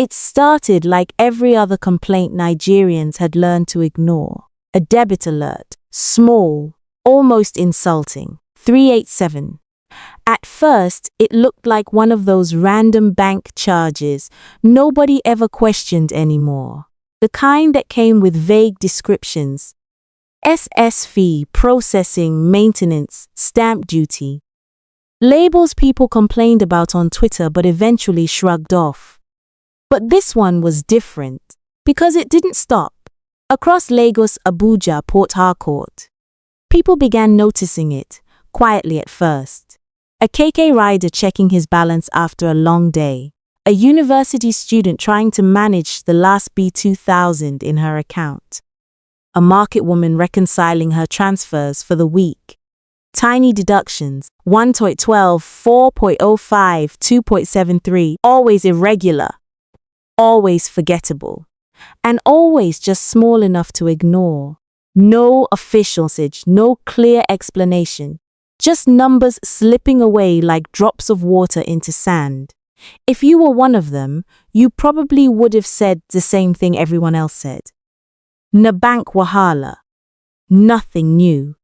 It started like every other complaint Nigerians had learned to ignore. A debit alert, small, almost insulting. 387. At first, it looked like one of those random bank charges nobody ever questioned anymore. The kind that came with vague descriptions. SS fee, processing, maintenance, stamp duty. Labels people complained about on Twitter but eventually shrugged off. But this one was different, because it didn't stop. Across Lagos, Abuja, Port Harcourt, people began noticing it, quietly at first. A KK rider checking his balance after a long day. A university student trying to manage the last B2000 in her account. A market woman reconciling her transfers for the week. Tiny deductions, 1.12, 4.05, 2.73, always irregular, always forgettable, and always just small enough to ignore. No official message, no clear explanation, just numbers slipping away like drops of water into sand. If you were one of them, you probably would have said the same thing everyone else said. Na bank wahala. Nothing new.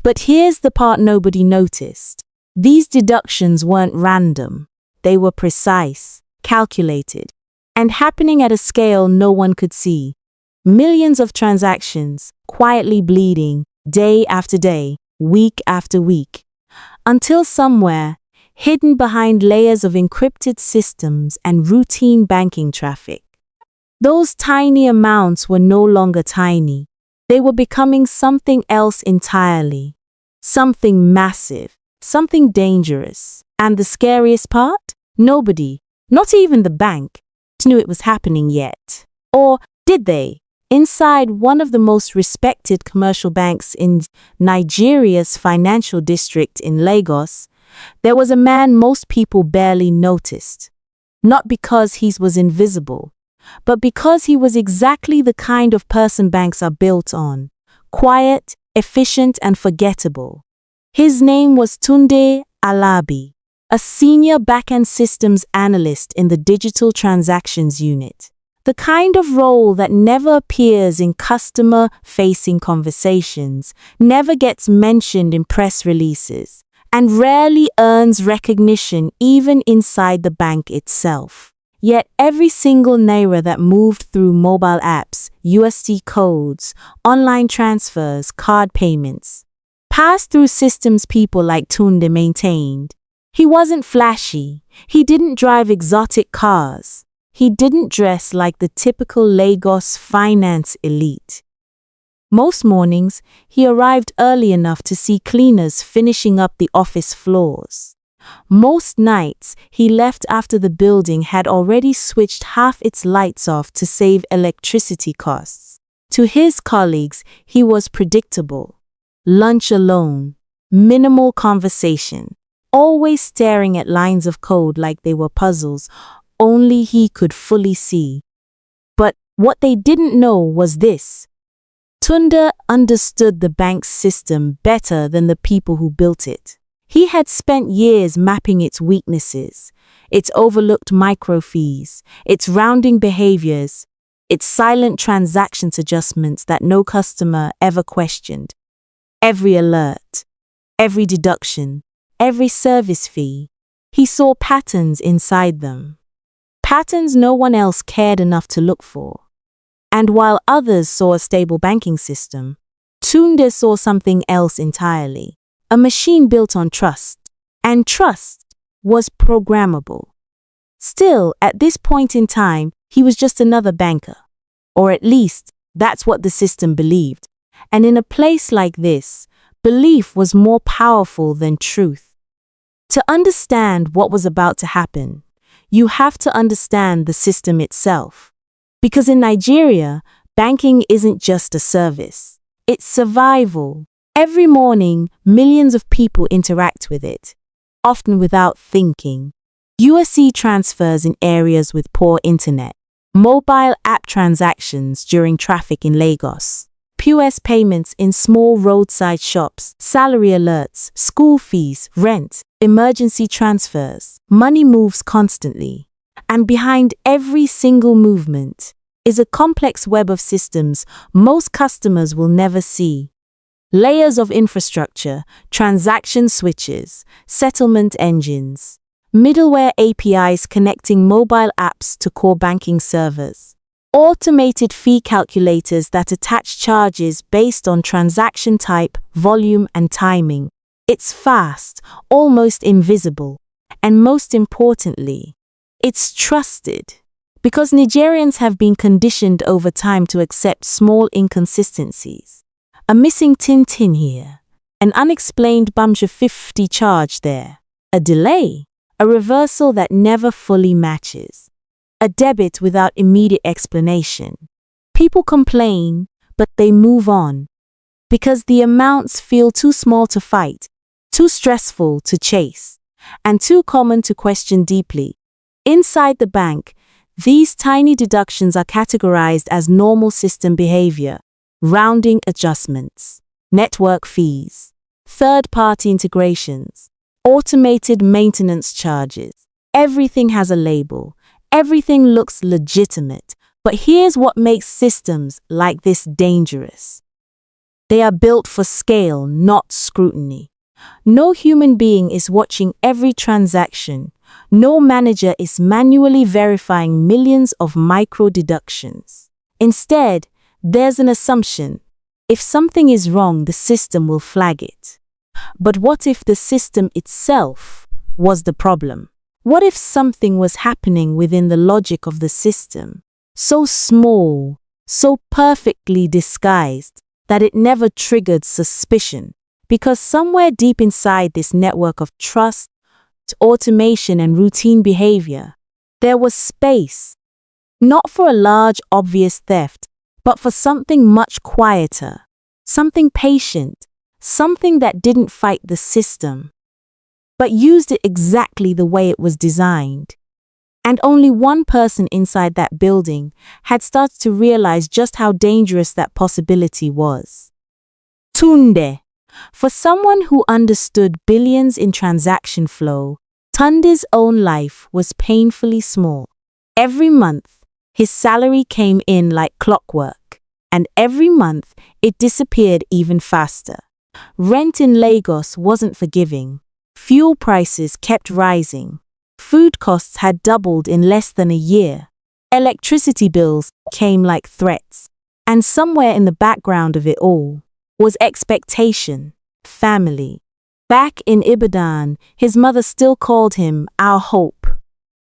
But here's the part nobody noticed. These deductions weren't random. They were precise, calculated, and happening at a scale no one could see. Millions of transactions, quietly bleeding, day after day, week after week. Until somewhere, hidden behind layers of encrypted systems and routine banking traffic, those tiny amounts were no longer tiny. They were becoming something else entirely. Something massive, something dangerous. And the scariest part? Nobody, not even the bank, knew it was happening yet. Or did they? Inside one of the most respected commercial banks in Nigeria's financial district in Lagos, there was a man most people barely noticed. Not because he was invisible, but because he was exactly the kind of person banks are built on. Quiet, efficient, and forgettable. His name was Tunde Alabi, a senior back-end systems analyst in the digital transactions unit. The kind of role that never appears in customer-facing conversations, never gets mentioned in press releases, and rarely earns recognition even inside the bank itself. Yet every single naira that moved through mobile apps, USD codes, online transfers, card payments, passed through systems people like Tunde maintained. He wasn't flashy. He didn't drive exotic cars. He didn't dress like the typical Lagos finance elite. Most mornings, he arrived early enough to see cleaners finishing up the office floors. Most nights, he left after the building had already switched half its lights off to save electricity costs. To his colleagues, he was predictable. Lunch alone, minimal conversation, always staring at lines of code like they were puzzles only he could fully see. But what they didn't know was this. Tunde understood the bank's system better than the people who built it. He had spent years mapping its weaknesses, its overlooked microfees, its rounding behaviors, its silent transactions adjustments that no customer ever questioned. Every alert, every deduction, every service fee, he saw patterns inside them. Patterns no one else cared enough to look for. And while others saw a stable banking system, Tunde saw something else entirely. A machine built on trust. And trust was programmable. Still, at this point in time, he was just another banker. Or at least, that's what the system believed. And in a place like this, belief was more powerful than truth. To understand what was about to happen, you have to understand the system itself. Because in Nigeria, banking isn't just a service. It's survival. Every morning, millions of people interact with it, often without thinking. USD transfers in areas with poor internet, mobile app transactions during traffic in Lagos, POS payments in small roadside shops, salary alerts, school fees, rent, emergency transfers. Money moves constantly. And behind every single movement is a complex web of systems most customers will never see. Layers of infrastructure, transaction switches, settlement engines, middleware APIs connecting mobile apps to core banking servers, automated fee calculators that attach charges based on transaction type, volume, and timing. It's fast, almost invisible, and most importantly, it's trusted. Because Nigerians have been conditioned over time to accept small inconsistencies. A missing tin here, an unexplained Bamsha 50 charge there, a delay, a reversal that never fully matches, a debit without immediate explanation. People complain, but they move on, because the amounts feel too small to fight, too stressful to chase, and too common to question deeply. Inside the bank, these tiny deductions are categorized as normal system behavior, rounding adjustments, network fees, third-party integrations, automated maintenance charges. Everything has a label. Everything looks legitimate. But here's what makes systems like this dangerous. They are built for scale, not scrutiny. No human being is watching every transaction. No manager is manually verifying millions of micro deductions. Instead, there's an assumption. If something is wrong, the system will flag it. But what if the system itself was the problem? What if something was happening within the logic of the system, so small, so perfectly disguised, that it never triggered suspicion? Because somewhere deep inside this network of trust, automation, and routine behavior, there was space, not for a large, obvious theft, but for something much quieter, something patient, something that didn't fight the system, but used it exactly the way it was designed. And only one person inside that building had started to realize just how dangerous that possibility was. Tunde. For someone who understood billions in transaction flow, Tunde's own life was painfully small. Every month, his salary came in like clockwork, and every month it disappeared even faster. Rent in Lagos wasn't forgiving. Fuel prices kept rising. Food costs had doubled in less than a year. Electricity bills came like threats. And somewhere in the background of it all was expectation, family. Back in Ibadan, his mother still called him our hope.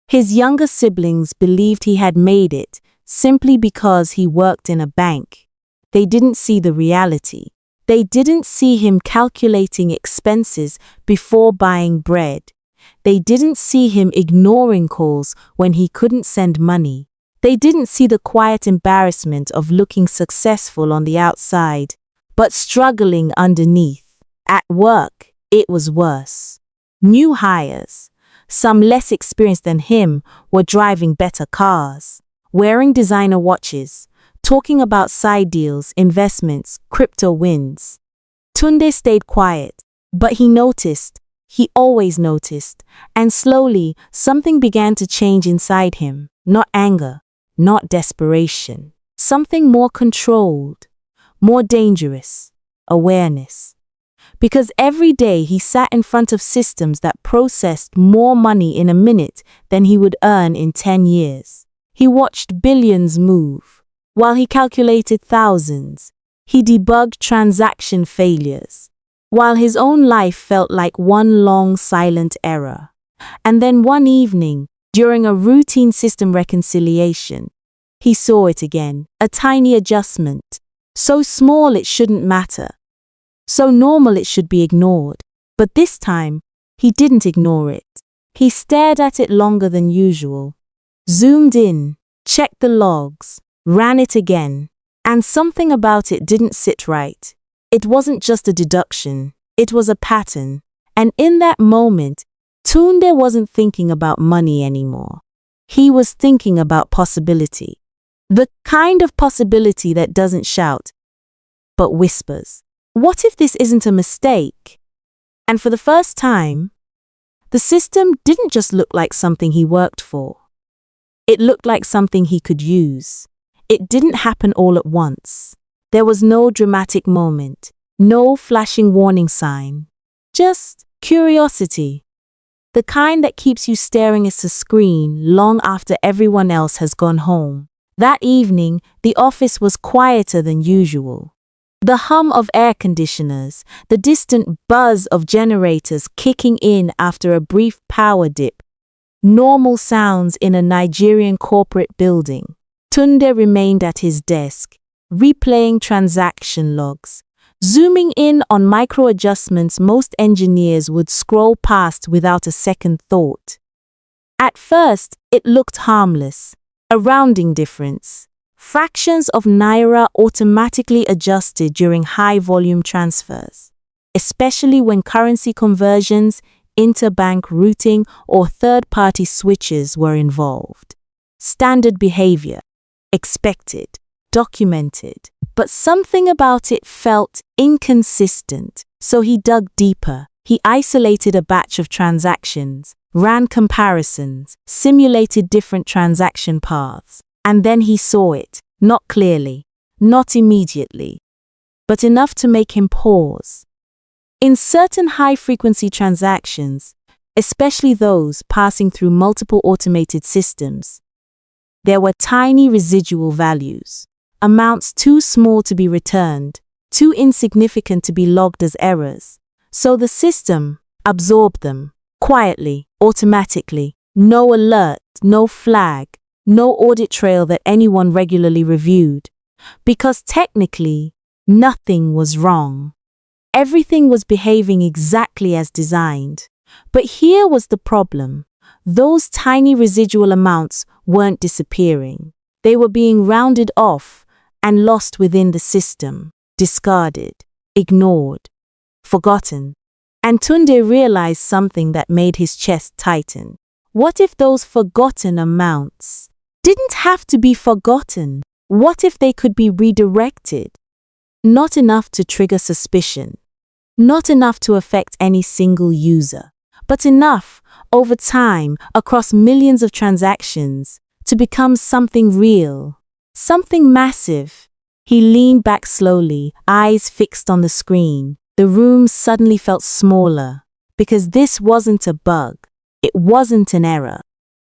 His younger siblings believed he had made it simply because he worked in a bank. They didn't see the reality. They didn't see him calculating expenses before buying bread. They didn't see him ignoring calls when he couldn't send money. They didn't see the quiet embarrassment of looking successful on the outside, but struggling underneath. At work, it was worse. New hires, some less experienced than him, were driving better cars, wearing designer watches, talking about side deals, investments, crypto wins. Tunde stayed quiet, but he noticed. He always noticed, and slowly something began to change inside him. Not anger, not desperation. Something more controlled, more dangerous, awareness. Because every day he sat in front of systems that processed more money in a minute than he would earn in 10 years. He watched billions move. While he calculated thousands, he debugged transaction failures. While his own life felt like one long silent error. And then one evening, during a routine system reconciliation, he saw it again, a tiny adjustment. So small it shouldn't matter. So normal it should be ignored. But this time, he didn't ignore it. He stared at it longer than usual. Zoomed in, checked the logs, ran it again. And something about it didn't sit right. It wasn't just a deduction. It was a pattern. And in that moment, Tunde wasn't thinking about money anymore. He was thinking about possibility. The kind of possibility that doesn't shout, but whispers. What if this isn't a mistake? And for the first time, the system didn't just look like something he worked for. It looked like something he could use. It didn't happen all at once. There was no dramatic moment, no flashing warning sign. Just curiosity. The kind that keeps you staring at a screen long after everyone else has gone home. That evening, the office was quieter than usual. The hum of air conditioners, the distant buzz of generators kicking in after a brief power dip. Normal sounds in a Nigerian corporate building. Tunde remained at his desk, replaying transaction logs, zooming in on micro adjustments most engineers would scroll past without a second thought. At first, it looked harmless, a rounding difference. Fractions of naira automatically adjusted during high-volume transfers, especially when currency conversions, interbank routing, or third-party switches were involved. Standard behavior, expected, documented, but something about it felt inconsistent, so he dug deeper. He isolated a batch of transactions, ran comparisons, simulated different transaction paths, and then he saw it, not clearly, not immediately, but enough to make him pause. In certain high-frequency transactions, especially those passing through multiple automated systems, there were tiny residual values, amounts too small to be returned, too insignificant to be logged as errors, so the system absorbed them, quietly, automatically, no alert, no flag, no audit trail that anyone regularly reviewed, because technically, nothing was wrong. Everything was behaving exactly as designed. But here was the problem. Those tiny residual amounts weren't disappearing. They were being rounded off and lost within the system, discarded, ignored, forgotten. And Tunde realized something that made his chest tighten. What if those forgotten amounts didn't have to be forgotten? What if they could be redirected? Not enough to trigger suspicion, not enough to affect any single user, but enough, over time, across millions of transactions, to become something real, something massive. He leaned back slowly, eyes fixed on the screen. The room suddenly felt smaller, because this wasn't a bug. It wasn't an error.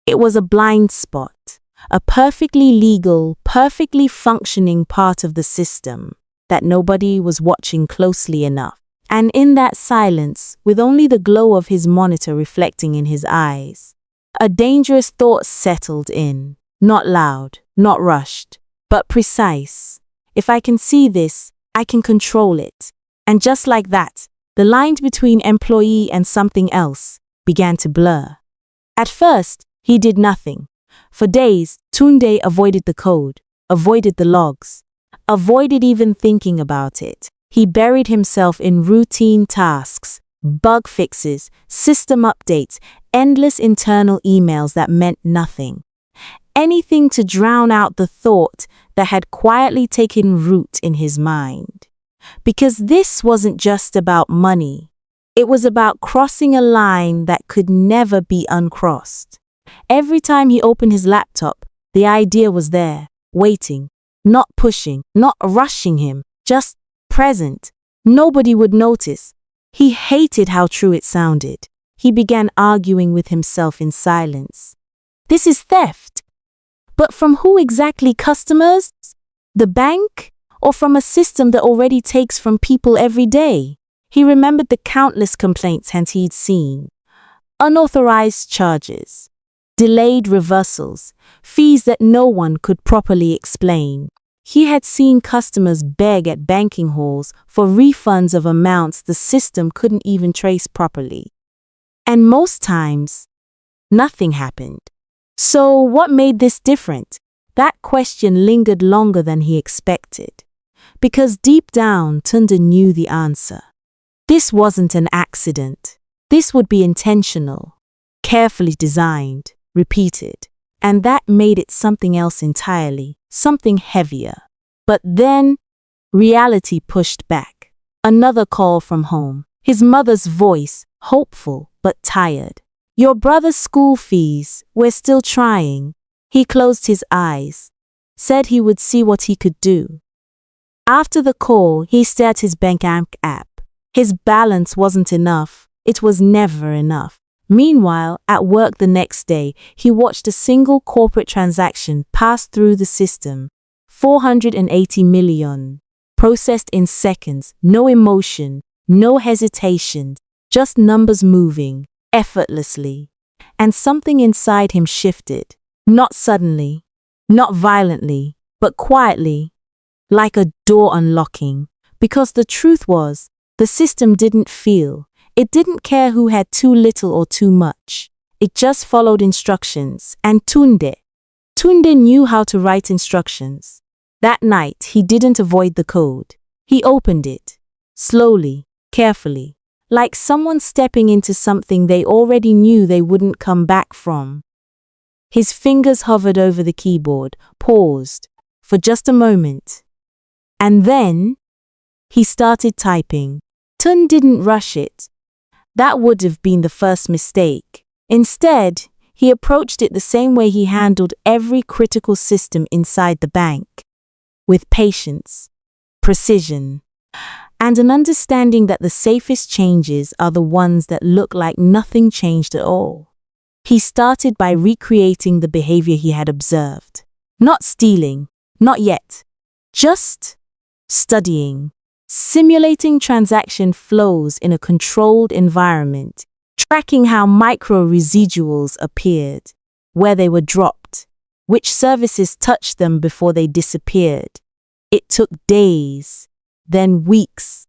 It was a blind spot, a perfectly legal, perfectly functioning part of the system that nobody was watching closely enough. And in that silence, with only the glow of his monitor reflecting in his eyes, a dangerous thought settled in, not loud, not rushed, but precise. If I can see this, I can control it. And just like that, the line between employee and something else began to blur. At first, he did nothing. For days, Tunde avoided the code, avoided the logs, avoided even thinking about it. He buried himself in routine tasks, bug fixes, system updates, endless internal emails that meant nothing. Anything to drown out the thought that had quietly taken root in his mind. Because this wasn't just about money. It was about crossing a line that could never be uncrossed. Every time he opened his laptop, the idea was there, waiting, not pushing, not rushing him, just present. Nobody would notice. He hated how true it sounded. He began arguing with himself in silence. This is theft. But from who exactly? Customers? The bank? Or from a system that already takes from people every day? He remembered the countless complaints he'd seen. Unauthorized charges, delayed reversals, fees that no one could properly explain. He had seen customers beg at banking halls for refunds of amounts the system couldn't even trace properly. And most times, nothing happened. So what made this different? That question lingered longer than he expected. Because deep down, Tunde knew the answer. This wasn't an accident. This would be intentional, carefully designed, repeated. And that made it something else entirely, something heavier. But then, reality pushed back. Another call from home. His mother's voice, hopeful but tired. Your brother's school fees, we're still trying. He closed his eyes, said he would see what he could do. After the call, he stared at his bank app. His balance wasn't enough. It was never enough. Meanwhile, at work the next day, he watched a single corporate transaction pass through the system. 480 million. Processed in seconds. No emotion, no hesitation, just numbers moving, effortlessly. And something inside him shifted. Not suddenly, not violently, but quietly, like a door unlocking. Because the truth was, the system didn't feel. It didn't care who had too little or too much. It just followed instructions. And Tunde knew how to write instructions. That night, he didn't avoid the code. He opened it. Slowly, carefully. Like someone stepping into something they already knew they wouldn't come back from. His fingers hovered over the keyboard, paused, for just a moment. And then, he started typing. Tunde didn't rush it. That would have been the first mistake. Instead, he approached it the same way he handled every critical system inside the bank. With patience, precision, and an understanding that the safest changes are the ones that look like nothing changed at all. He started by recreating the behavior he had observed. Not stealing, not yet. Just studying. Simulating transaction flows in a controlled environment, tracking how micro-residuals appeared, where they were dropped, which services touched them before they disappeared. It took days, then weeks,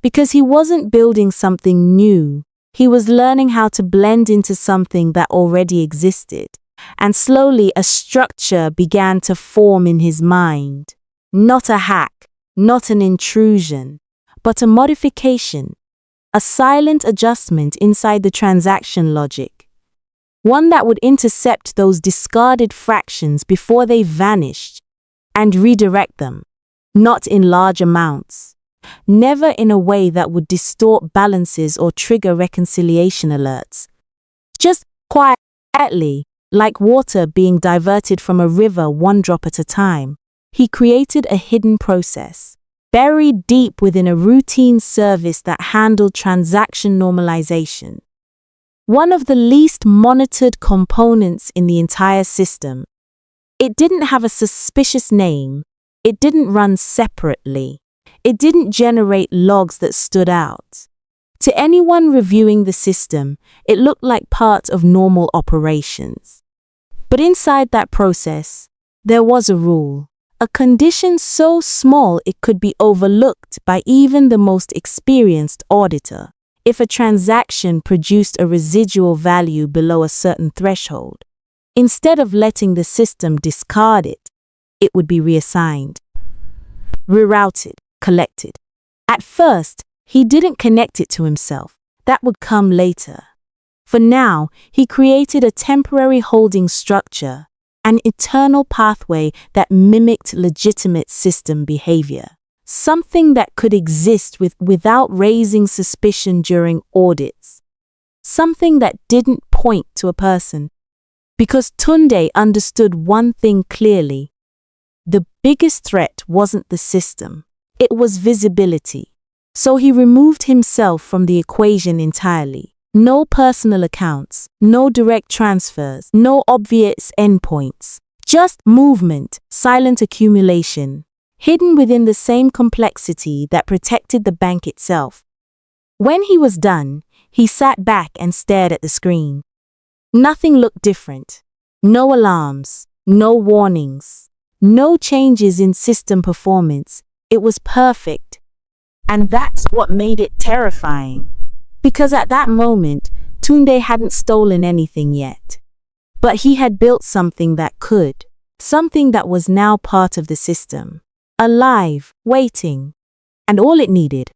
because he wasn't building something new. He was learning how to blend into something that already existed, and slowly a structure began to form in his mind. Not a hack. Not an intrusion, but a modification, a silent adjustment inside the transaction logic. One that would intercept those discarded fractions before they vanished and redirect them, not in large amounts, never in a way that would distort balances or trigger reconciliation alerts. Just quietly, like water being diverted from a river one drop at a time. He created a hidden process, buried deep within a routine service that handled transaction normalization. One of the least monitored components in the entire system. It didn't have a suspicious name. It didn't run separately. It didn't generate logs that stood out. To anyone reviewing the system, it looked like part of normal operations. But inside that process, there was a rule. A condition so small it could be overlooked by even the most experienced auditor. If a transaction produced a residual value below a certain threshold, instead of letting the system discard it, it would be reassigned, rerouted, collected. At first, he didn't connect it to himself. That would come later. For now, he created a temporary holding structure, an eternal pathway that mimicked legitimate system behavior. Something that could exist without raising suspicion during audits. Something that didn't point to a person. Because Tunde understood one thing clearly. The biggest threat wasn't the system. It was visibility. So he removed himself from the equation entirely. No personal accounts, no direct transfers, no obvious endpoints. Just movement, silent accumulation, hidden within the same complexity that protected the bank itself. When he was done, he sat back and stared at the screen. Nothing looked different. No alarms, no warnings, no changes in system performance. It was perfect. And that's what made it terrifying. Because at that moment, Tunde hadn't stolen anything yet. But he had built something that could. Something that was now part of the system. Alive, waiting. And all it needed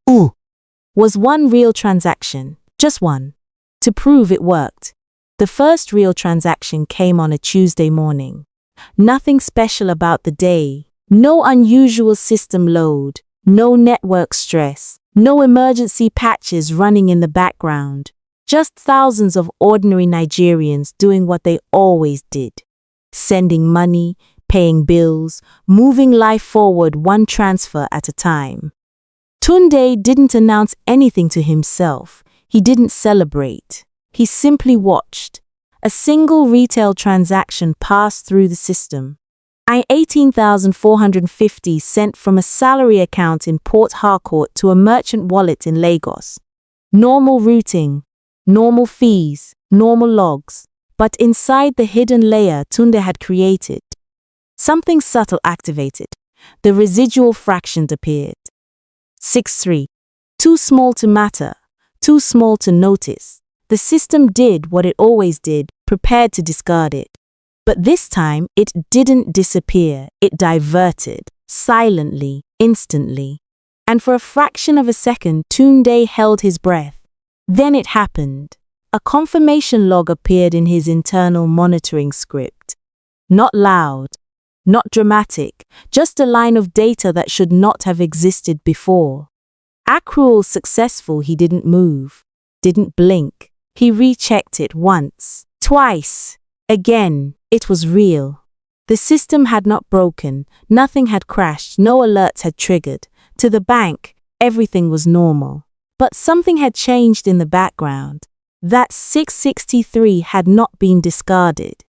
was one real transaction. Just one. To prove it worked. The first real transaction came on a Tuesday morning. Nothing special about the day. No unusual system load. No network stress. No emergency patches running in the background. Just thousands of ordinary Nigerians doing what they always did. sending money, paying bills, moving life forward one transfer at a time. Tunde didn't announce anything to himself. He didn't celebrate. He simply watched. A single retail transaction passed through the system. 18,450 sent from a salary account in Port Harcourt to a merchant wallet in Lagos. Normal routing, normal fees, normal logs. But inside the hidden layer Tunde had created, something subtle activated. The residual fraction appeared. 6-3. Too small to matter, too small to notice. The system did what it always did, prepared to discard it. But this time, it didn't disappear. It diverted, silently, instantly. And for a fraction of a second, Tunde held his breath. Then it happened. A confirmation log appeared in his internal monitoring script. Not loud, not dramatic, just a line of data that should not have existed before. Accrual successful. He didn't move, didn't blink. He rechecked it once, twice, again. It was real. The system had not broken, nothing had crashed, no alerts had triggered. To the bank, everything was normal. But something had changed in the background. That 663 had not been discarded.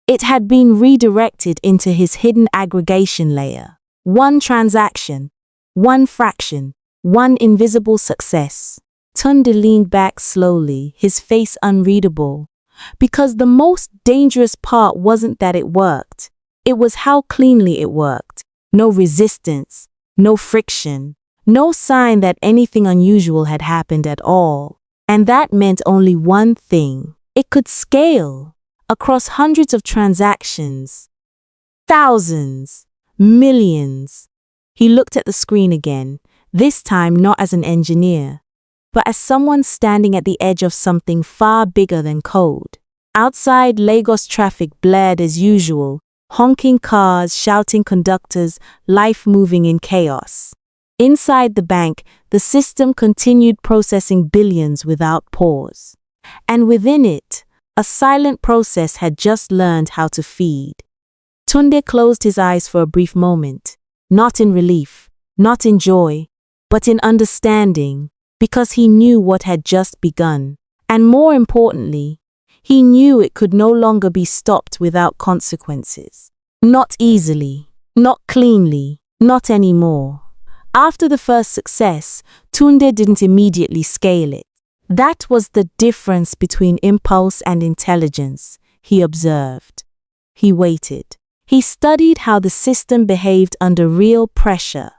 It had been redirected into his hidden aggregation layer. One transaction, one fraction, one invisible success. Tunde leaned back slowly, his face unreadable. Because the most dangerous part wasn't that it worked. It was how cleanly it worked. No resistance, no friction, no sign that anything unusual had happened at all. And that meant only one thing. It could scale across hundreds of transactions, thousands, millions. He looked at the screen again, this time not as an engineer, but as someone standing at the edge of something far bigger than code. Outside, Lagos traffic blared as usual, honking cars, shouting conductors, life moving in chaos. Inside the bank, the system continued processing billions without pause. And within it, a silent process had just learned how to feed. Tunde closed his eyes for a brief moment, not in relief, not in joy, but in understanding, because he knew what had just begun. And more importantly, he knew it could no longer be stopped without consequences. Not easily, not cleanly, not anymore. After the first success, Tunde didn't immediately scale it. That was the difference between impulse and intelligence, he observed. He waited. He studied how the system behaved under real pressure.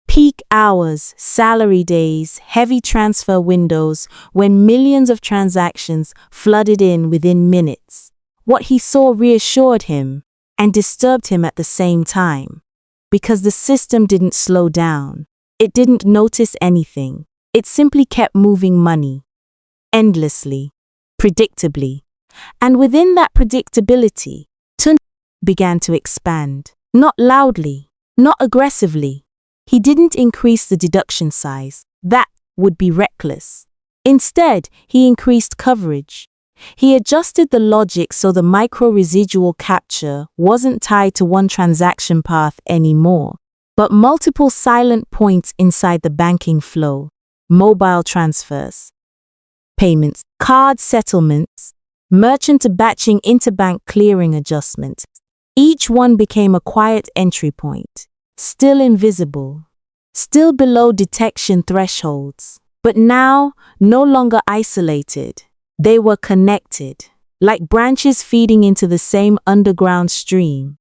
Peak hours, salary days, heavy transfer windows, when millions of transactions flooded in within minutes. What he saw reassured him and disturbed him at the same time. Because the system didn't slow down. It didn't notice anything. It simply kept moving money. Endlessly. Predictably. And within that predictability, Tunde began to expand. Not loudly. Not aggressively. He didn't increase the deduction size. That would be reckless. Instead, he increased coverage. He adjusted the logic so the micro-residual capture wasn't tied to one transaction path anymore, but multiple silent points inside the banking flow, mobile transfers, payments, card settlements, merchant to batching interbank clearing adjustments. Each one became a quiet entry point, still invisible, still below detection thresholds, but now no longer isolated. They were connected, like branches feeding into the same underground stream.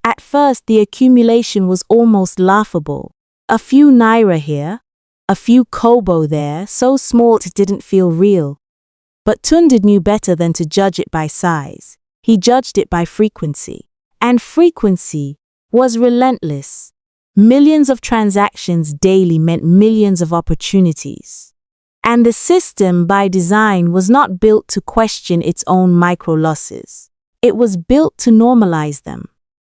At first, the accumulation was almost laughable. A few naira here, a few kobo there, so small it didn't feel real. But Tunde knew better than to judge it by size. He judged it by frequency. And frequency was relentless. Millions of transactions daily meant millions of opportunities. And the system, by design, was not built to question its own micro-losses. It was built to normalize them.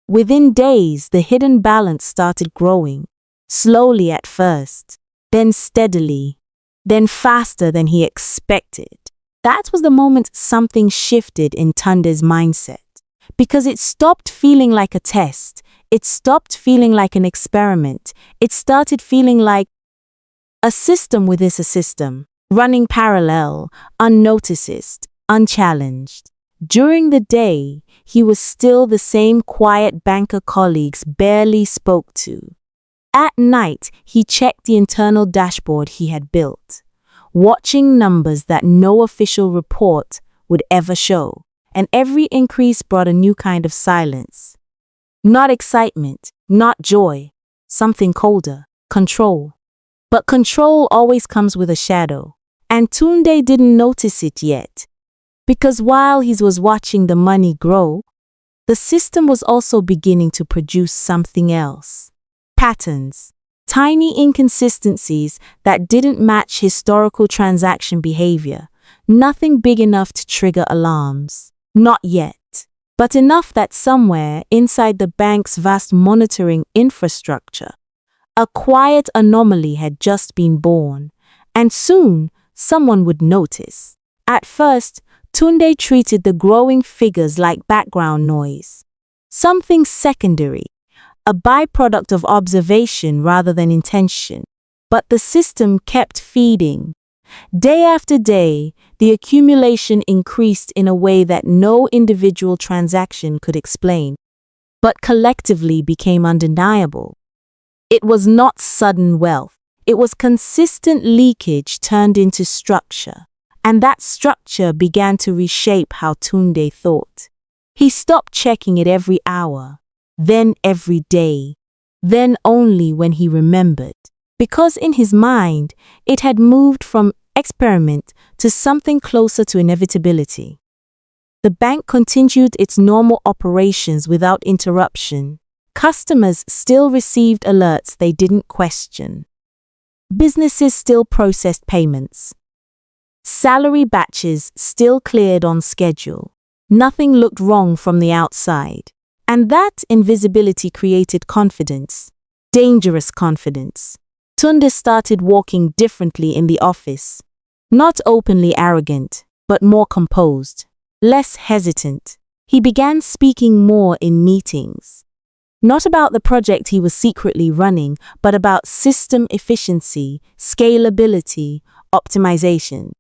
Within days, the hidden balance started growing, slowly at first, then steadily, then faster than he expected. That was the moment something shifted in Tunde's mindset. Because it stopped feeling like a test. It stopped feeling like an experiment. It started feeling like a system within a system, running parallel, unnoticed, unchallenged. During the day, he was still the same quiet banker colleagues barely spoke to. At night, he checked the internal dashboard he had built, watching numbers that no official report would ever show, and every increase brought a new kind of silence. Not excitement, not joy, something colder, control. But control always comes with a shadow, and Tunde didn't notice it yet. Because while he was watching the money grow, the system was also beginning to produce something else. Patterns, tiny inconsistencies that didn't match historical transaction behavior, nothing big enough to trigger alarms. Not yet, but enough that somewhere inside the bank's vast monitoring infrastructure, a quiet anomaly had just been born, and soon someone would notice. At first, Tunde treated the growing figures like background noise, something secondary, a byproduct of observation rather than intention. But the system kept feeding. Day after day, the accumulation increased in a way that no individual transaction could explain, but collectively became undeniable. It was not sudden wealth. It was consistent leakage turned into structure, and that structure began to reshape how Tunde thought. He stopped checking it every hour, then every day, then only when he remembered, because in his mind, it had moved from experiment to something closer to inevitability. The bank continued its normal operations without interruption. Customers still received alerts they didn't question. Businesses still processed payments. Salary batches still cleared on schedule. Nothing looked wrong from the outside. And that invisibility created confidence, dangerous confidence. Tunde started walking differently in the office. Not openly arrogant, but more composed, less hesitant. He began speaking more in meetings. Not about the project he was secretly running, but about system efficiency, scalability, optimization.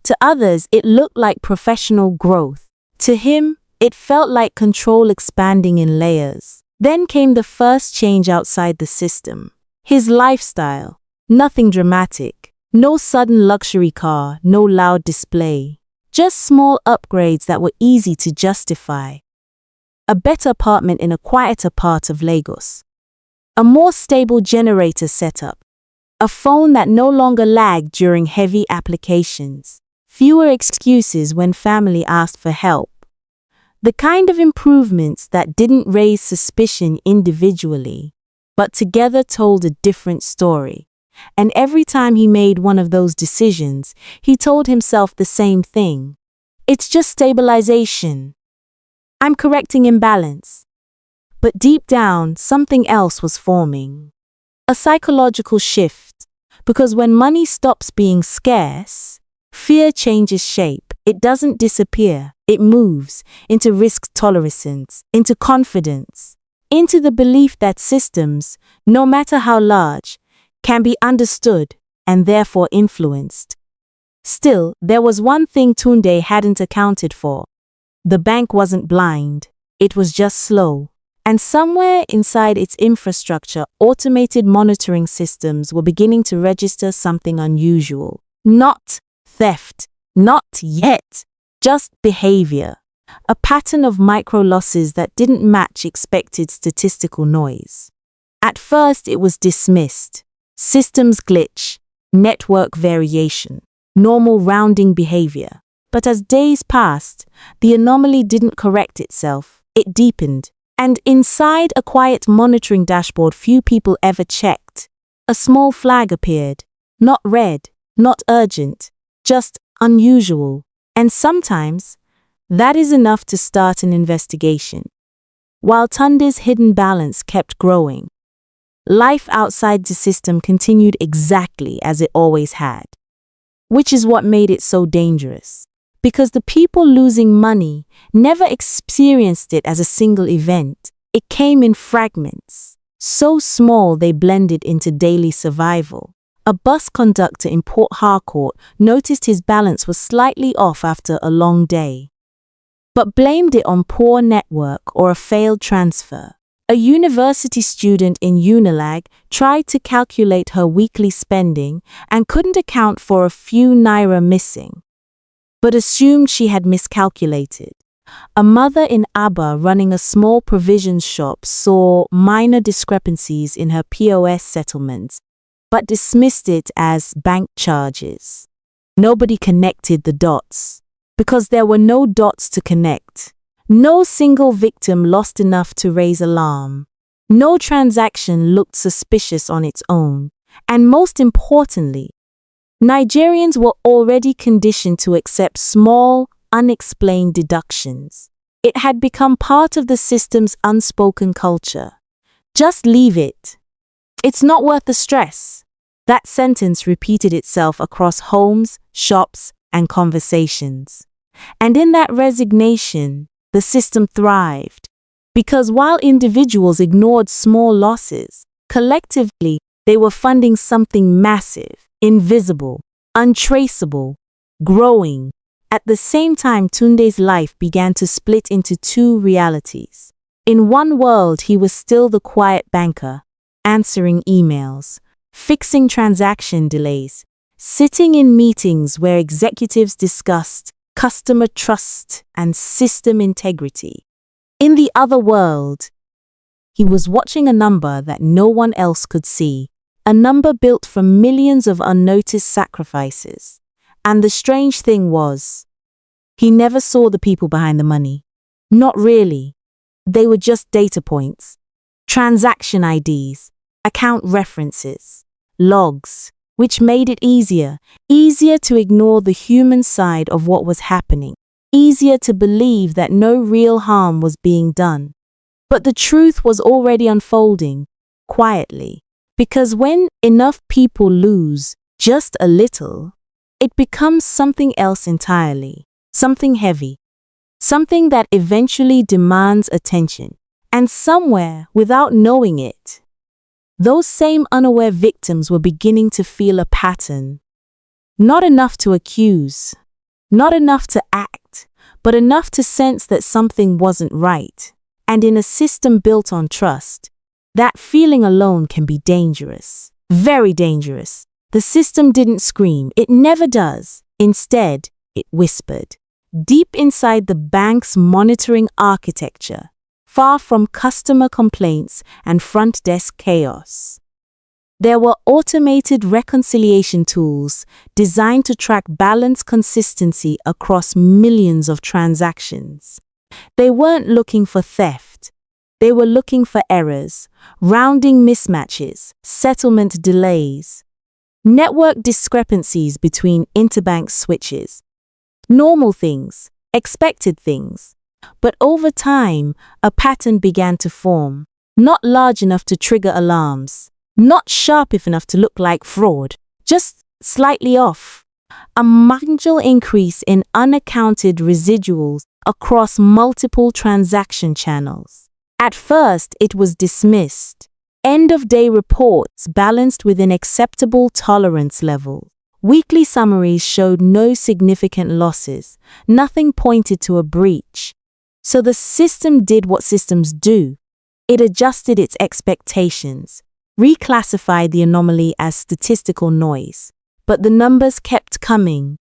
To others, it looked like professional growth. To him, it felt like control expanding in layers. Then came the first change outside the system. His lifestyle. Nothing dramatic. No sudden luxury car, no loud display. Just small upgrades that were easy to justify. A better apartment in a quieter part of Lagos. A more stable generator setup. A phone that no longer lagged during heavy applications. Fewer excuses when family asked for help. The kind of improvements that didn't raise suspicion individually, but together told a different story. And every time he made one of those decisions, he told himself the same thing. It's just stabilization. I'm correcting imbalance. But deep down, something else was forming. A psychological shift. Because when money stops being scarce, fear changes shape. It doesn't disappear. It moves into risk tolerance, into confidence, into the belief that systems, no matter how large, can be understood and therefore influenced. Still, there was one thing Tunde hadn't accounted for. The bank wasn't blind. It was just slow. And somewhere inside its infrastructure, automated monitoring systems were beginning to register something unusual. Not theft. Not yet. Just behavior. A pattern of micro losses that didn't match expected statistical noise. At first, it was dismissed. Systems glitch, network variation, normal rounding behavior. But as days passed, the anomaly didn't correct itself. It deepened. And inside a quiet monitoring dashboard few people ever checked, a small flag appeared. Not red, not urgent, just unusual. And sometimes, that is enough to start an investigation. While Tunde's hidden balance kept growing, life outside the system continued exactly as it always had. Which is what made it so dangerous. Because the people losing money never experienced it as a single event. It came in fragments, so small they blended into daily survival. A bus conductor in Port Harcourt noticed his balance was slightly off after a long day, but blamed it on poor network or a failed transfer. A university student in Unilag tried to calculate her weekly spending and couldn't account for a few naira missing, but assumed she had miscalculated. A mother in Aba running a small provisions shop saw minor discrepancies in her POS settlements, but dismissed it as bank charges. Nobody connected the dots, because there were no dots to connect. No single victim lost enough to raise alarm. No transaction looked suspicious on its own. And most importantly, Nigerians were already conditioned to accept small, unexplained deductions. It had become part of the system's unspoken culture. Just leave it. It's not worth the stress. That sentence repeated itself across homes, shops, and conversations. And in that resignation, the system thrived. Because while individuals ignored small losses, collectively, they were funding something massive, invisible, untraceable, growing. At the same time, Tunde's life began to split into two realities. In one world, he was still the quiet banker, answering emails, fixing transaction delays, sitting in meetings where executives discussed customer trust and system integrity. In the other world, he was watching a number that no one else could see, a number built from millions of unnoticed sacrifices. And the strange thing was, he never saw the people behind the money. Not really. They were just data points, transaction IDs, account references, logs, which made it easier to ignore the human side of what was happening, easier to believe that no real harm was being done. But the truth was already unfolding, quietly, because when enough people lose just a little, it becomes something else entirely, something heavy, something that eventually demands attention. And somewhere, without knowing it, those same unaware victims were beginning to feel a pattern. Not enough to accuse, not enough to act, but enough to sense that something wasn't right. And in a system built on trust, that feeling alone can be dangerous, very dangerous. The system didn't scream, it never does. Instead, it whispered. Deep inside the bank's monitoring architecture, far from customer complaints and front desk chaos, there were automated reconciliation tools designed to track balance consistency across millions of transactions. They weren't looking for theft. They were looking for errors, rounding mismatches, settlement delays, network discrepancies between interbank switches. Normal things, expected things. But over time, a pattern began to form, not large enough to trigger alarms, not sharp enough to look like fraud, just slightly off. A marginal increase in unaccounted residuals across multiple transaction channels. At first, it was dismissed. End-of-day reports balanced within acceptable tolerance levels. Weekly summaries showed no significant losses. Nothing pointed to a breach. So the system did what systems do. It adjusted its expectations, reclassified the anomaly as statistical noise. But the numbers kept coming,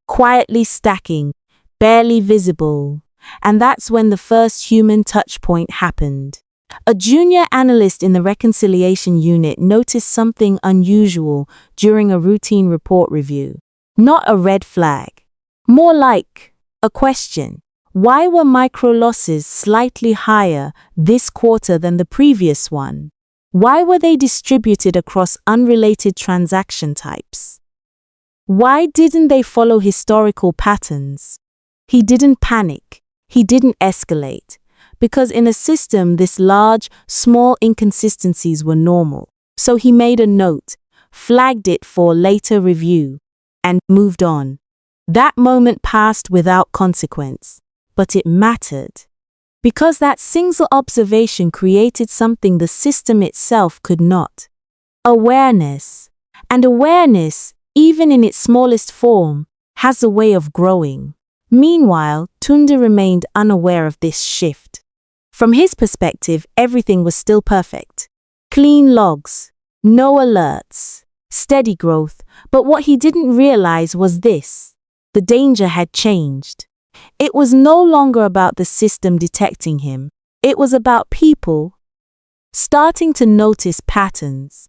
quietly stacking, barely visible. And that's when the first human touch point happened. A junior analyst in the reconciliation unit noticed something unusual during a routine report review. Not a red flag, more like a question. Why were micro losses slightly higher this quarter than the previous one? Why were they distributed across unrelated transaction types? Why didn't they follow historical patterns? He didn't panic. He didn't escalate. Because in a system this large, small inconsistencies were normal. So he made a note, flagged it for later review, and moved on. That moment passed without consequence, but it mattered. Because that single observation created something the system itself could not. Awareness. And awareness, even in its smallest form, has a way of growing. Meanwhile, Tunde remained unaware of this shift. From his perspective, everything was still perfect. Clean logs, no alerts, steady growth, but what he didn't realize was this: the danger had changed. It was no longer about the system detecting him. It was about people starting to notice patterns.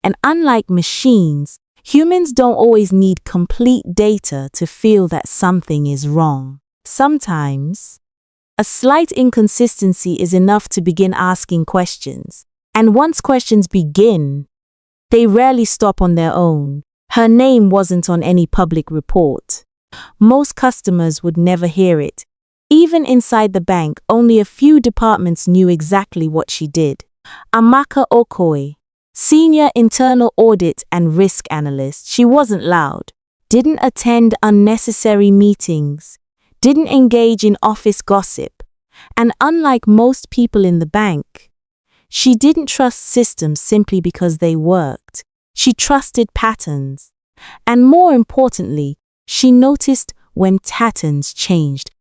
And unlike machines, humans don't always need complete data to feel that something is wrong. Sometimes, a slight inconsistency is enough to begin asking questions. And once questions begin, they rarely stop on their own. Her name wasn't on any public report. Most customers would never hear it. Even inside the bank, only a few departments knew exactly what she did. Amaka Okoye, Senior Internal Audit and Risk Analyst, she wasn't loud, didn't attend unnecessary meetings, didn't engage in office gossip, and unlike most people in the bank, she didn't trust systems simply because they worked. She trusted patterns. And more importantly, she noticed when patterns changed.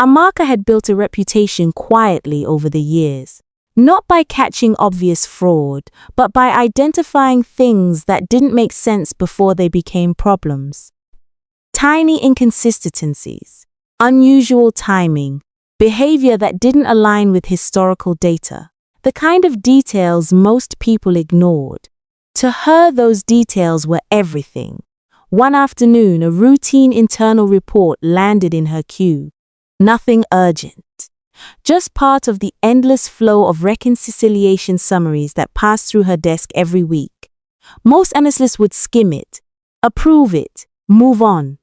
Amaka had built a reputation quietly over the years, not by catching obvious fraud, but by identifying things that didn't make sense before they became problems. Tiny inconsistencies, unusual timing, behavior that didn't align with historical data, the kind of details most people ignored. To her, those details were everything. One afternoon, a routine internal report landed in her queue. Nothing urgent. Just part of the endless flow of reconciliation summaries that passed through her desk every week. Most analysts would skim it, approve it, move on.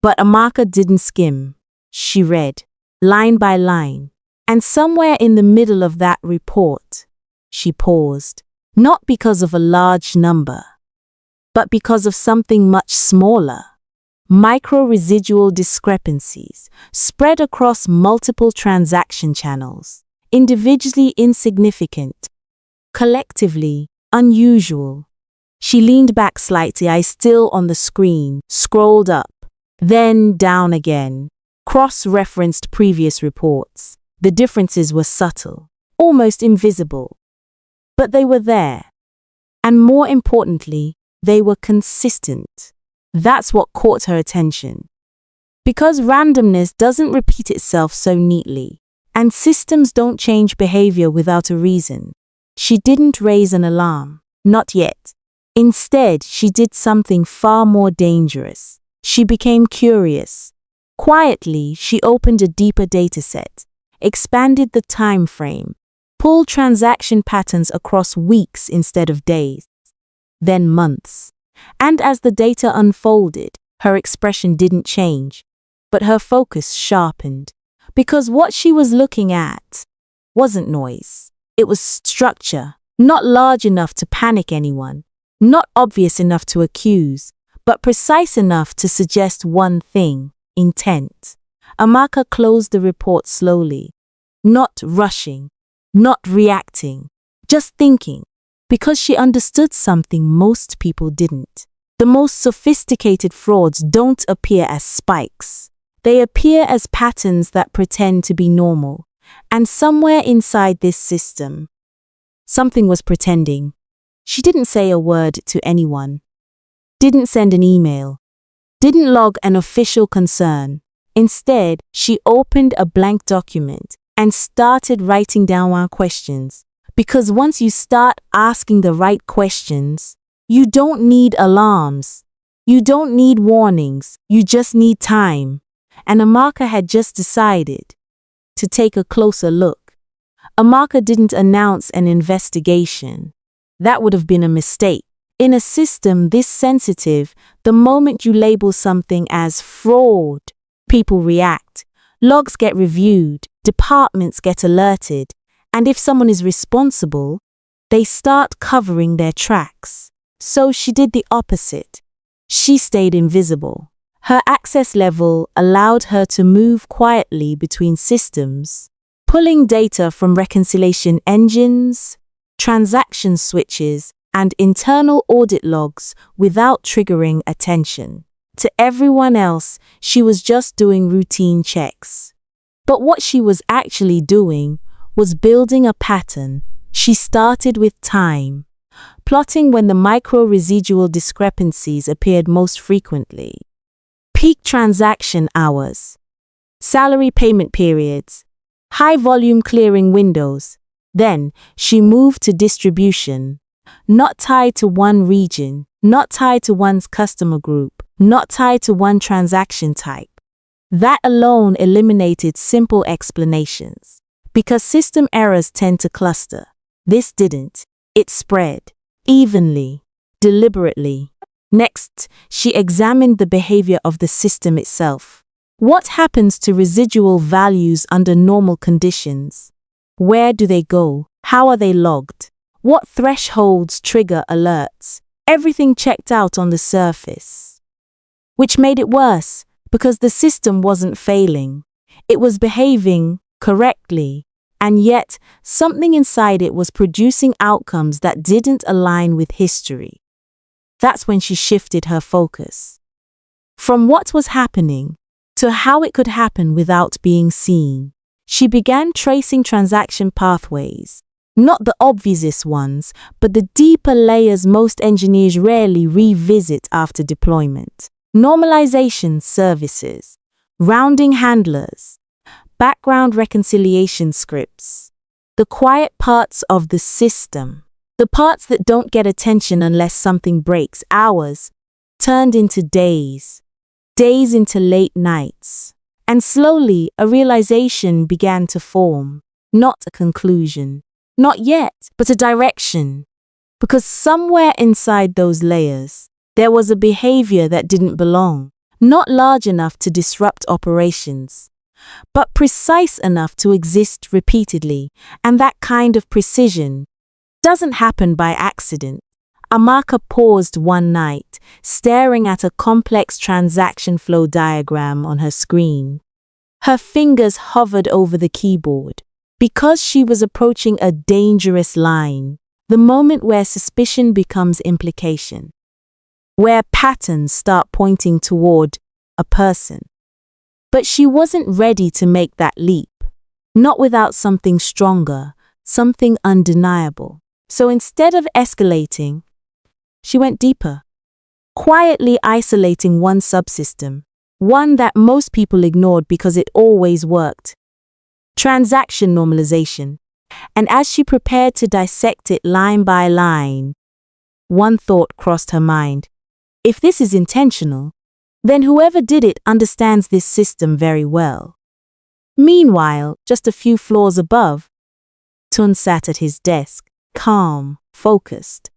But Amaka didn't skim. She read, line by line. And somewhere in the middle of that report, she paused. Not because of a large number, but because of something much smaller. Micro-residual discrepancies spread across multiple transaction channels, individually insignificant, collectively unusual. She leaned back slightly, eyes still on the screen, scrolled up, then down again, cross-referenced previous reports. The differences were subtle, almost invisible, but they were there. And more importantly, they were consistent. That's what caught her attention. Because randomness doesn't repeat itself so neatly, and systems don't change behavior without a reason. She didn't raise an alarm, not yet. Instead, she did something far more dangerous. She became curious. Quietly, she opened a deeper dataset, expanded the time frame, pulled transaction patterns across weeks instead of days, then months. And as the data unfolded, her expression didn't change, but her focus sharpened. Because what she was looking at wasn't noise. It was structure, not large enough to panic anyone, not obvious enough to accuse, but precise enough to suggest one thing: intent. Amaka closed the report slowly, not rushing, not reacting, just thinking. Because she understood something most people didn't. The most sophisticated frauds don't appear as spikes. They appear as patterns that pretend to be normal. And somewhere inside this system, something was pretending. She didn't say a word to anyone, didn't send an email, didn't log an official concern. Instead, she opened a blank document and started writing down our questions. Because once you start asking the right questions, you don't need alarms. You don't need warnings. You just need time. And Amaka had just decided to take a closer look. Amaka didn't announce an investigation. That would have been a mistake. In a system this sensitive, the moment you label something as fraud, people react. Logs get reviewed. Departments get alerted. And if someone is responsible, they start covering their tracks. So she did the opposite. She stayed invisible. Her access level allowed her to move quietly between systems, pulling data from reconciliation engines, transaction switches, and internal audit logs without triggering attention. To everyone else, she was just doing routine checks. But what she was actually doing was building a pattern. She started with time, plotting when the micro-residual discrepancies appeared most frequently. Peak transaction hours, salary payment periods, high-volume clearing windows. Then she moved to distribution, not tied to one region, not tied to one's customer group, not tied to one transaction type. That alone eliminated simple explanations. Because system errors tend to cluster. This didn't. It spread evenly, deliberately. Next, she examined the behavior of the system itself. What happens to residual values under normal conditions? Where do they go? How are they logged? What thresholds trigger alerts? Everything checked out on the surface. Which made it worse, because the system wasn't failing. It was behaving correctly, and yet something inside it was producing outcomes that didn't align with history. That's when she shifted her focus. From what was happening to how it could happen without being seen. She began tracing transaction pathways, not the obvious ones, but the deeper layers most engineers rarely revisit after deployment. Normalization services, rounding handlers, background reconciliation scripts, the quiet parts of the system. The parts that don't get attention unless something breaks. Hours turned into days, days into late nights. And slowly, a realization began to form. Not a conclusion. Not yet, but a direction. Because somewhere inside those layers, there was a behavior that didn't belong. Not large enough to disrupt operations, but precise enough to exist repeatedly. And that kind of precision doesn't happen by accident. Amaka paused one night, staring at a complex transaction flow diagram on her screen. Her fingers hovered over the keyboard, because she was approaching a dangerous line, the moment where suspicion becomes implication, where patterns start pointing toward a person. But she wasn't ready to make that leap, not without something stronger, something undeniable. So instead of escalating, she went deeper, quietly isolating one subsystem, one that most people ignored because it always worked. Transaction normalization. And as she prepared to dissect it line by line, one thought crossed her mind. If this is intentional, then whoever did it understands this system very well. Meanwhile, just a few floors above, Tunde sat at his desk, calm, focused,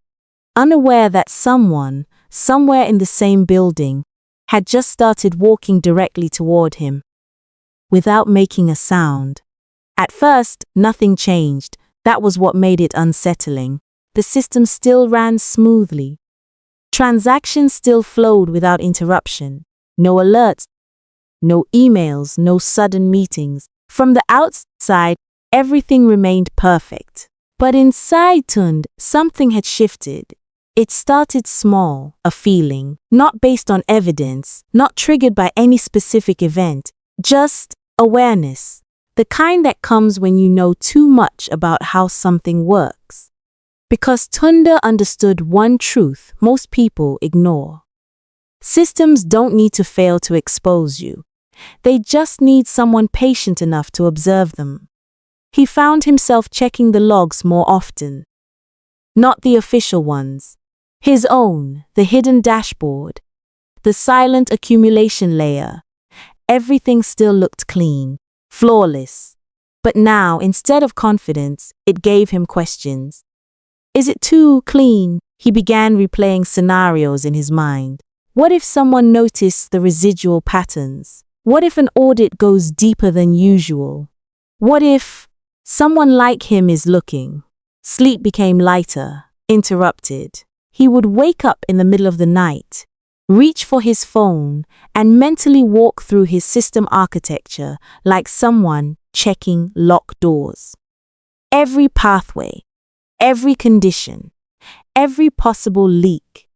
unaware that someone, somewhere in the same building, had just started walking directly toward him, without making a sound. At first, nothing changed. That was what made it unsettling. The system still ran smoothly. Transactions still flowed without interruption. No alerts, no emails, no sudden meetings. From the outside, everything remained perfect. But inside Tunde, something had shifted. It started small, a feeling, not based on evidence, not triggered by any specific event, just awareness. The kind that comes when you know too much about how something works. Because Tunde understood one truth most people ignore. Systems don't need to fail to expose you. They just need someone patient enough to observe them. He found himself checking the logs more often. Not the official ones. His own, the hidden dashboard. The silent accumulation layer. Everything still looked clean, flawless. But now, instead of confidence, it gave him questions. Is it too clean? He began replaying scenarios in his mind. What if someone noticed the residual patterns? What if an audit goes deeper than usual? What if someone like him is looking? Sleep became lighter, interrupted. He would wake up in the middle of the night, reach for his phone, and mentally walk through his system architecture like someone checking locked doors. Every pathway, every condition, every possible leak.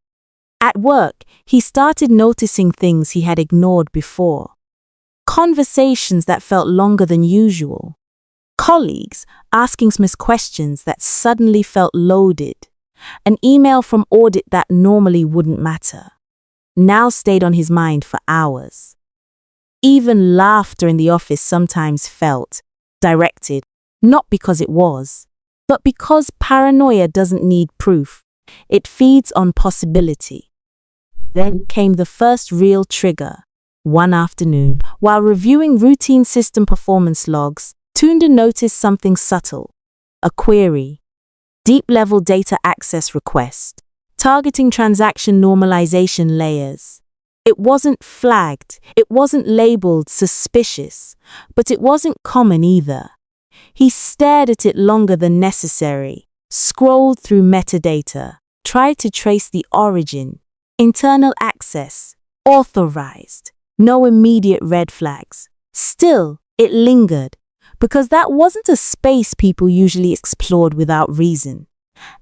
At work, he started noticing things he had ignored before. Conversations that felt longer than usual. Colleagues asking questions that suddenly felt loaded. An email from audit that normally wouldn't matter now stayed on his mind for hours. Even laughter in the office sometimes felt directed, not because it was, but because paranoia doesn't need proof. It feeds on possibility. Then came the first real trigger. One afternoon, while reviewing routine system performance logs, Tunde noticed something subtle. A query. Deep-level data access request. Targeting transaction normalization layers. It wasn't flagged, it wasn't labeled suspicious, but it wasn't common either. He stared at it longer than necessary, scrolled through metadata, tried to trace the origin. Internal access, authorized, no immediate red flags. Still, it lingered, because that wasn't a space people usually explored without reason.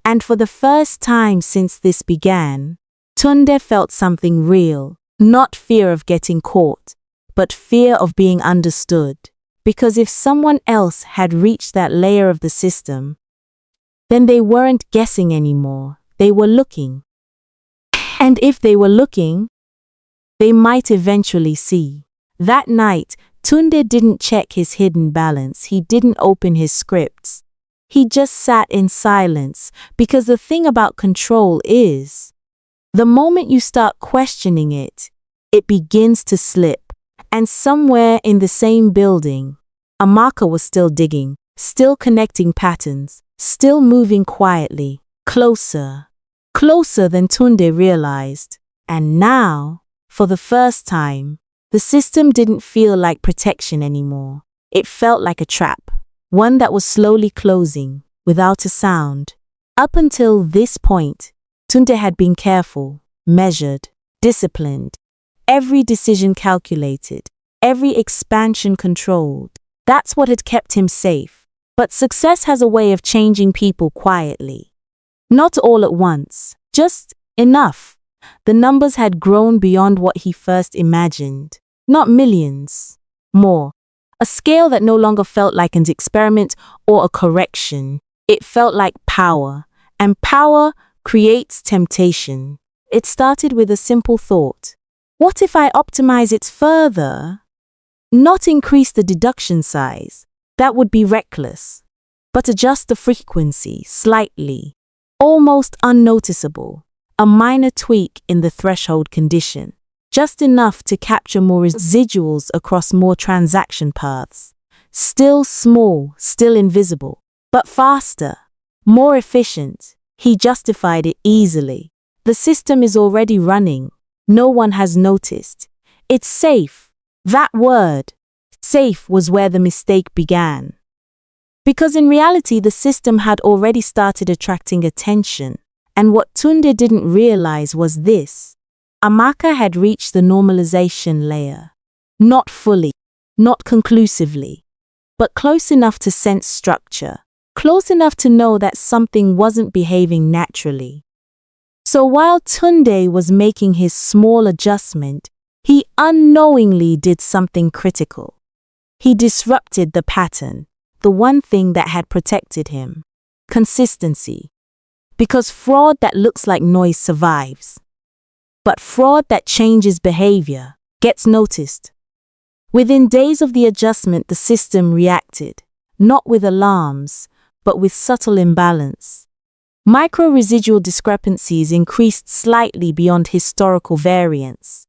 And for the first time since this began, Tunde felt something real, not fear of getting caught, but fear of being understood. Because if someone else had reached that layer of the system, then they weren't guessing anymore, they were looking. And if they were looking, they might eventually see. That night, Tunde didn't check his hidden balance, he didn't open his scripts. He just sat in silence, because the thing about control is, the moment you start questioning it, it begins to slip. And somewhere in the same building, Amaka was still digging, still connecting patterns, still moving quietly, closer than Tunde realized. And now, for the first time, the system didn't feel like protection anymore. It felt like a trap. One that was slowly closing, without a sound. Up until this point, Tunde had been careful, measured, disciplined. Every decision calculated, every expansion controlled. That's what had kept him safe. But success has a way of changing people quietly. Not all at once, just enough. The numbers had grown beyond what he first imagined. Not millions, more. A scale that no longer felt like an experiment or a correction. It felt like power, and power creates temptation. It started with a simple thought. What if I optimize it further? Not increase the deduction size, that would be reckless, but adjust the frequency slightly, almost unnoticeable, a minor tweak in the threshold condition. Just enough to capture more residuals across more transaction paths. Still small, still invisible, but faster, more efficient. He justified it easily. The system is already running. No one has noticed. It's safe. That word, safe, was where the mistake began. Because in reality, the system had already started attracting attention. And what Tunde didn't realize was this. Amaka had reached the normalization layer. Not fully, not conclusively, but close enough to sense structure, close enough to know that something wasn't behaving naturally. So while Tunde was making his small adjustment, he unknowingly did something critical. He disrupted the pattern, the one thing that had protected him. Consistency. Because fraud that looks like noise survives. But fraud that changes behavior gets noticed. Within days of the adjustment, the system reacted, not with alarms, but with subtle imbalance. Micro-residual discrepancies increased slightly beyond historical variance.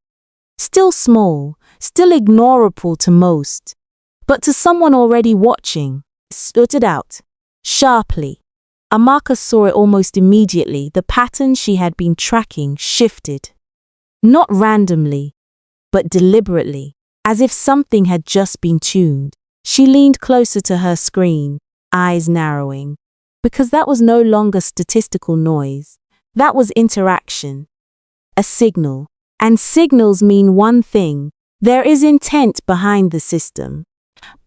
Still small, still ignorable to most, but to someone already watching, it stood out, sharply. Amaka saw it almost immediately. The pattern she had been tracking shifted. Not randomly, but deliberately, as if something had just been tuned. She leaned closer to her screen, eyes narrowing, because that was no longer statistical noise. That was interaction. A signal, And signals mean one thing: there is intent behind the system.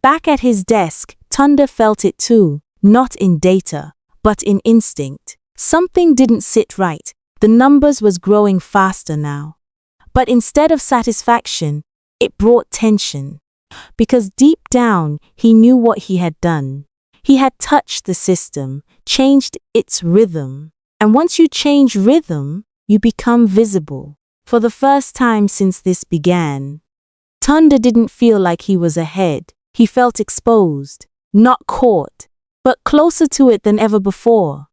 Back at his desk, Tunde felt it too, not in data, but in instinct. Something didn't sit right. The numbers was growing faster now. But instead of satisfaction, it brought tension. Because deep down, he knew what he had done. He had touched the system, changed its rhythm. And once you change rhythm, you become visible. For the first time since this began, Tunde didn't feel like he was ahead. He felt exposed, not caught, but closer to it than ever before.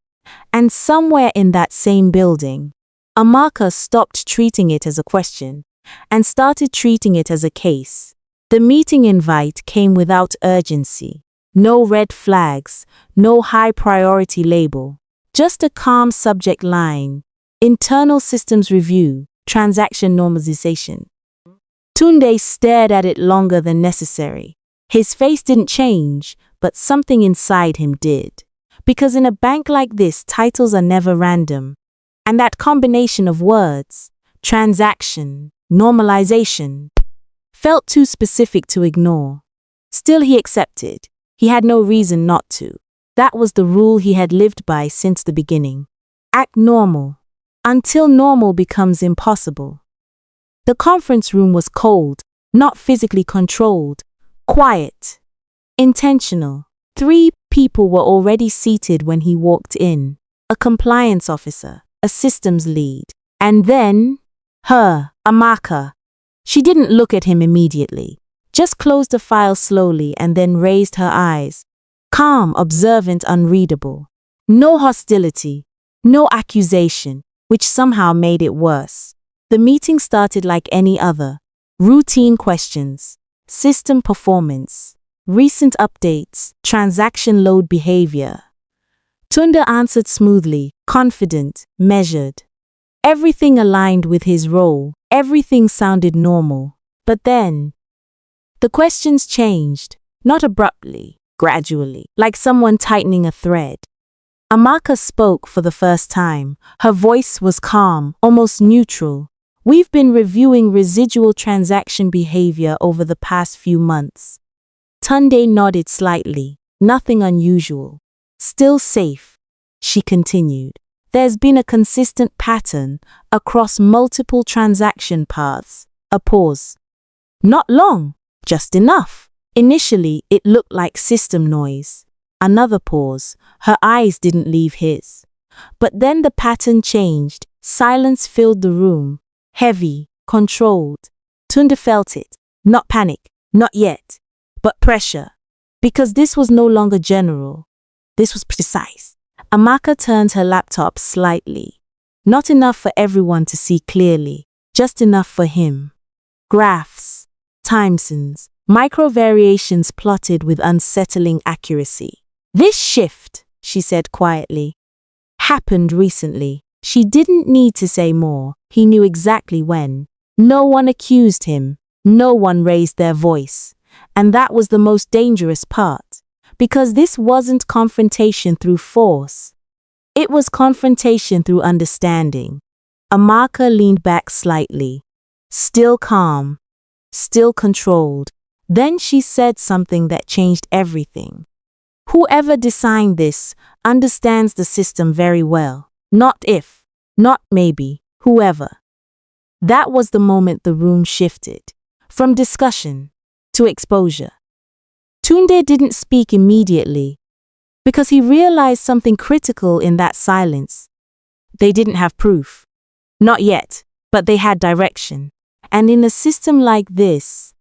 And somewhere in that same building, Amaka stopped treating it as a question and started treating it as a case. The meeting invite came without urgency. No red flags, no high priority label. Just a calm subject line: internal systems review, transaction normalization. Tunde stared at it longer than necessary. His face didn't change, but something inside him did. Because in a bank like this, titles are never random. And that combination of words, transaction, normalization, felt too specific to ignore. Still, he accepted. He had no reason not to. That was the rule he had lived by since the beginning. Act normal, until normal becomes impossible. The conference room was cold, not physically controlled, quiet, intentional. 3 people were already seated when he walked in: a compliance officer, a systems lead, and then Amaka. She didn't look at him immediately, just closed the file slowly and then raised her eyes. Calm, observant, unreadable. No hostility, no accusation, which somehow made it worse. The meeting started like any other. Routine questions, system performance, recent updates, transaction load behavior. Tunde answered smoothly, confident, measured. Everything aligned with his role, everything sounded normal. But then, the questions changed, not abruptly, gradually, like someone tightening a thread. Amaka spoke for the first time. Her voice was calm, almost neutral. We've been reviewing residual transaction behavior over the past few months. Tunde nodded slightly. Nothing unusual. Still safe, she continued. There's been a consistent pattern across multiple transaction paths. A pause. Not long, just enough. Initially, it looked like system noise. Another pause. Her eyes didn't leave his. But then the pattern changed. Silence filled the room. Heavy, controlled. Tunde felt it. Not panic, not yet, but pressure. Because this was no longer general. This was precise. Amaka turned her laptop slightly. Not enough for everyone to see clearly, just enough for him. Graphs, timesins, micro variations plotted with unsettling accuracy. This shift, she said quietly, happened recently. She didn't need to say more. He knew exactly when. No one accused him. No one raised their voice. And that was the most dangerous part. Because this wasn't confrontation through force. It was confrontation through understanding. Amaka leaned back slightly. Still calm. Still controlled. Then she said something that changed everything. Whoever designed this understands the system very well. Not if, not maybe, whoever. That was the moment the room shifted. From discussion to exposure. Tunde didn't speak immediately because he realized something critical in that silence. They didn't have proof. Not yet, but they had direction. And in a system like this,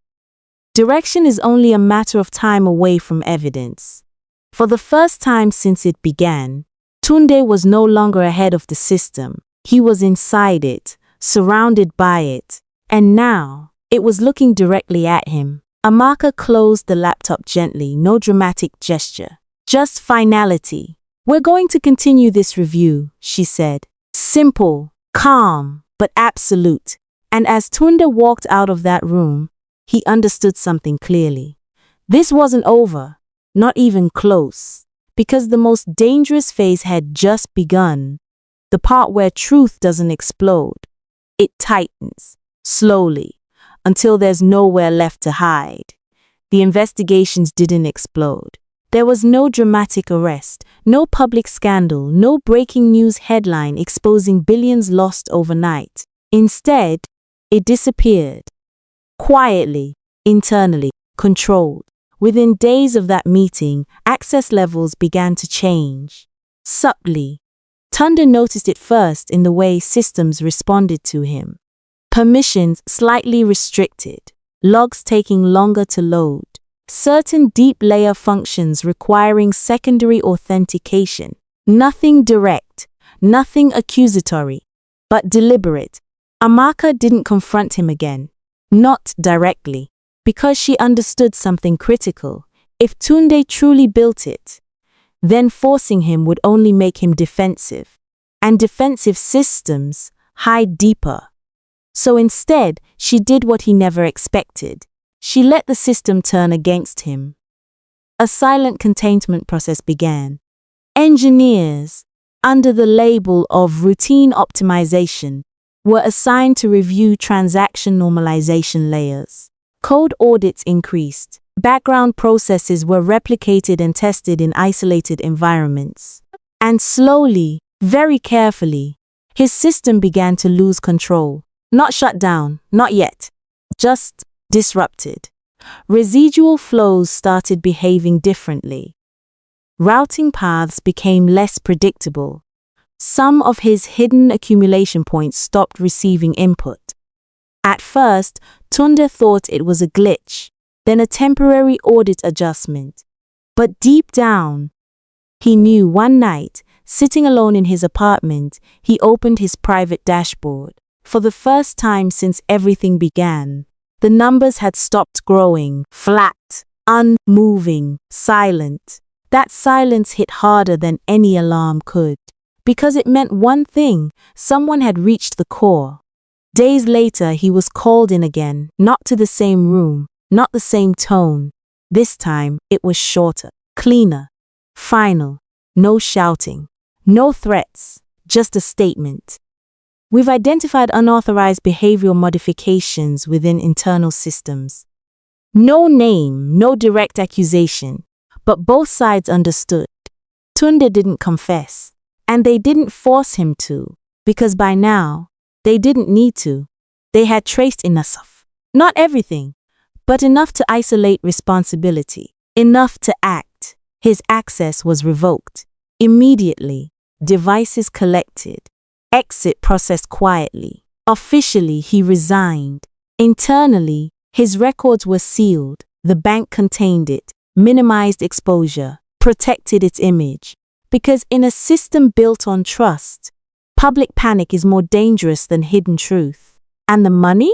direction is only a matter of time away from evidence. For the first time since it began, Tunde was no longer ahead of the system. He was inside it, surrounded by it, and now it was looking directly at him. Amaka closed the laptop gently, no dramatic gesture, just finality. We're going to continue this review, she said. Simple, calm, but absolute. And as Tunde walked out of that room, he understood something clearly. This wasn't over, not even close, because the most dangerous phase had just begun. The part where truth doesn't explode, it tightens. slowly, until there's nowhere left to hide. The investigations didn't explode. There was no dramatic arrest, no public scandal, no breaking news headline exposing billions lost overnight. Instead, it disappeared. Quietly, internally, controlled. Within days of that meeting, access levels began to change. Subtly. Tunde noticed it first in the way systems responded to him. Permissions slightly restricted, logs taking longer to load, certain deep layer functions requiring secondary authentication. Nothing direct, nothing accusatory, but deliberate. Amaka didn't confront him again. Not directly, because she understood something critical. If Tunde truly built it, then forcing him would only make him defensive. And defensive systems hide deeper. So instead, she did what he never expected. She let the system turn against him. A silent containment process began. Engineers, under the label of routine optimization, were assigned to review transaction normalization layers. Code audits increased. Background processes were replicated and tested in isolated environments. And slowly, very carefully, his system began to lose control. Not shut down, not yet. Just disrupted. Residual flows started behaving differently. Routing paths became less predictable. Some of his hidden accumulation points stopped receiving input. At first, Tunde thought it was a glitch, then a temporary audit adjustment. But deep down, he knew one night, sitting alone in his apartment, he opened his private dashboard. For the first time since everything began, the numbers had stopped growing, flat, unmoving, silent. That silence hit harder than any alarm could. Because it meant one thing, someone had reached the core. Days later, he was called in again, not to the same room, not the same tone. This time, it was shorter, cleaner, final, no shouting, no threats, just a statement. We've identified unauthorized behavioral modifications within internal systems. No name, no direct accusation, but both sides understood. Tunde didn't confess. And they didn't force him to, because by now, they didn't need to. They had traced enough. Not everything, but enough to isolate responsibility, enough to act. His access was revoked. Immediately, devices collected. Exit processed quietly. Officially, he resigned. Internally, his records were sealed. The bank contained it, minimized exposure, protected its image. Because in a system built on trust, public panic is more dangerous than hidden truth. And the money?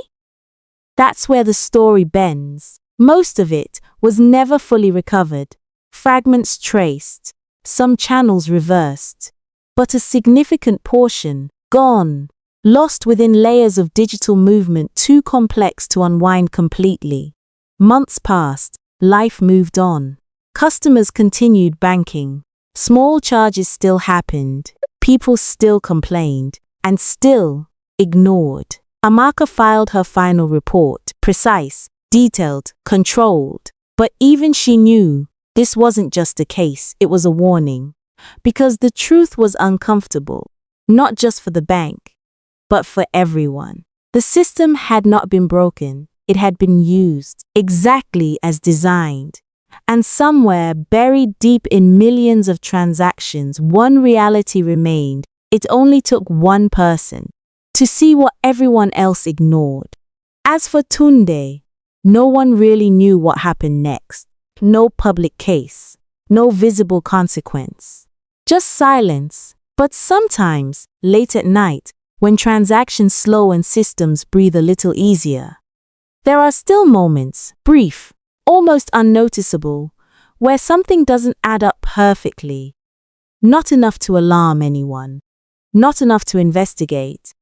That's where the story bends. Most of it was never fully recovered. Fragments traced, some channels reversed. But a significant portion, gone, lost within layers of digital movement too complex to unwind completely. Months passed, life moved on. Customers continued banking. Small charges still happened, people still complained, and still ignored. Amaka filed her final report, precise, detailed, controlled. But even she knew this wasn't just a case, it was a warning. Because the truth was uncomfortable, not just for the bank, but for everyone. The system had not been broken, it had been used exactly as designed. And somewhere buried deep in millions of transactions, one reality remained. It only took one person to see what everyone else ignored. As for Tunde, no one really knew what happened next. No public case, no visible consequence. Just silence. But sometimes, late at night, when transactions slow and systems breathe a little easier, there are still moments, brief, almost unnoticeable, where something doesn't add up perfectly. Not enough to alarm anyone. Not enough to investigate.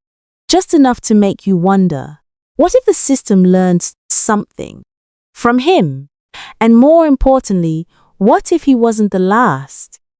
Just enough to make you wonder, what if the system learned something from him? And more importantly, what if he wasn't the last?